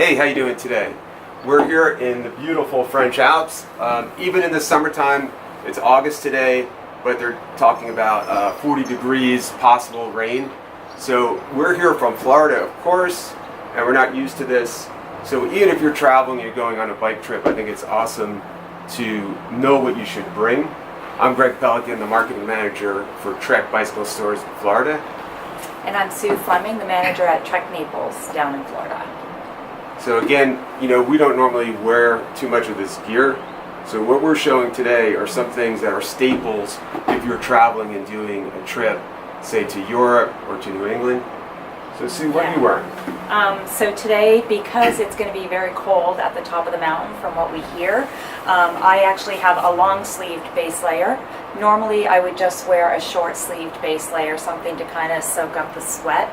Hey, how you doing today? We're here in the beautiful French Alps. Even in the summertime, it's August today, but they're talking about 40 degrees, possible rain. So we're here from Florida, of course, and we're not used to this. So even if you're traveling, you're going on a bike trip, I think it's awesome to know what you should bring. I'm Greg Pelican, the marketing manager for Trek Bicycle Stores in Florida. And I'm Sue Fleming, the manager at Trek Naples down in Florida. So again, we don't normally wear too much of this gear. So what we're showing today are some things that are staples if you're traveling and doing a trip, say to Europe or to New England. So Sue, what are you wearing? So today, because it's going to be very cold at the top of the mountain from what we hear, I actually have a long-sleeved base layer. Normally I would just wear a short-sleeved base layer, something to kind of soak up the sweat.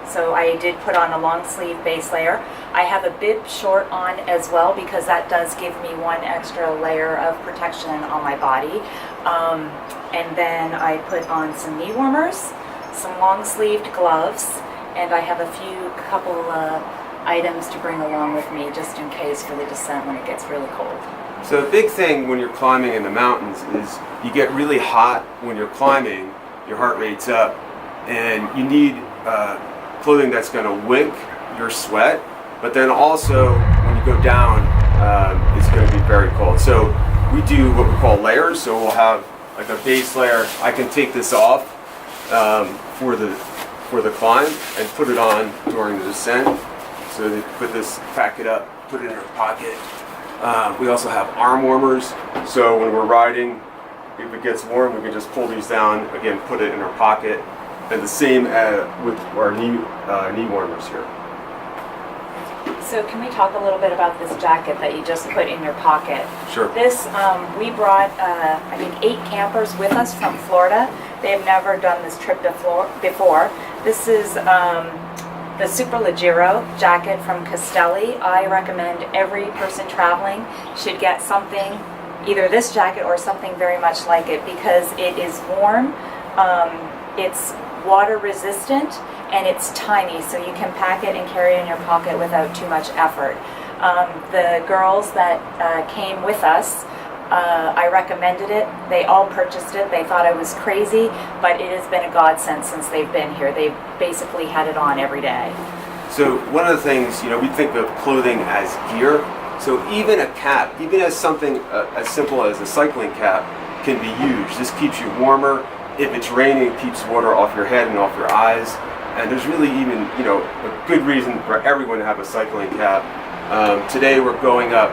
So I did put on a long-sleeve base layer. I have a bib short on as well because that does give me one extra layer of protection on my body. And then I put on some knee warmers, some long-sleeved gloves, and I have a couple items to bring along with me just in case for the descent when it gets really cold. So the big thing when you're climbing in the mountains is you get really hot when you're climbing, your heart rate's up, and you need clothing that's going to wick your sweat, but then also when you go down, it's going to be very cold. So we do what we call layers, so we'll have like a base layer. I can take this off for the climb and put it on during the descent. So they put this, pack it up, put it in our pocket. We also have arm warmers, so when we're riding, if it gets warm, we can just pull these down, again, put it in our pocket. And the same with our knee warmers here. So can we talk a little bit about this jacket that you just put in your pocket? Sure. This, we brought, I think, 8 campers with us from Florida. They've never done this trip before. This is the Super Leggero jacket from Castelli. I recommend every person traveling should get something, either this jacket or something very much like it, because it is warm, it's water resistant, and it's tiny, so you can pack it and carry it in your pocket without too much effort. The girls that came with us, I recommended it. They all purchased it. They thought I was crazy, but it has been a godsend since they've been here. They've basically had it on every day. So one of the things, we think of clothing as gear. So even a cap, even as something as simple as a cycling cap can be used. This keeps you warmer. If it's raining, it keeps water off your head and off your eyes. And there's really even, a good reason for everyone to have a cycling cap. Today we're going up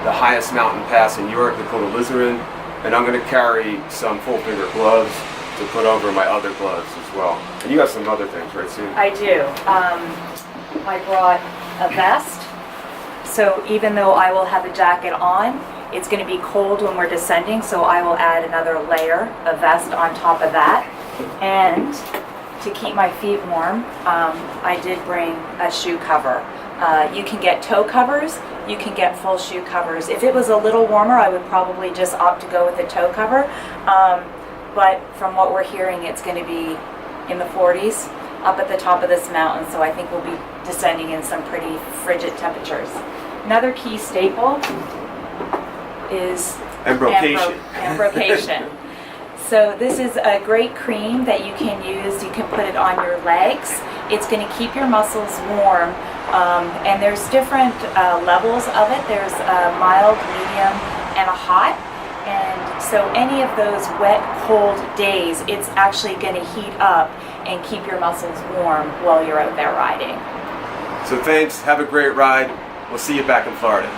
the highest mountain pass in Europe, the Col de Liseron, and I'm going to carry some full finger gloves to put over my other gloves as well. And you have some other things, right, Sue? I do. I brought a vest, so even though I will have a jacket on, it's going to be cold when we're descending, so I will add another layer of vest on top of that. And to keep my feet warm, I did bring a shoe cover. You can get toe covers, you can get full shoe covers. If it was a little warmer, I would probably just opt to go with a toe cover. But from what we're hearing, it's going to be in the 40s up at the top of this mountain, so I think we'll be descending in some pretty frigid temperatures. Another key staple is ambrocation. So this is a great cream that you can use. You can put it on your legs. It's going to keep your muscles warm, and there's different levels of it. There's a mild, medium, and a hot. And so any of those wet, cold days, it's actually going to heat up and keep your muscles warm while you're out there riding. So thanks. Have a great ride. We'll see you back in Florida.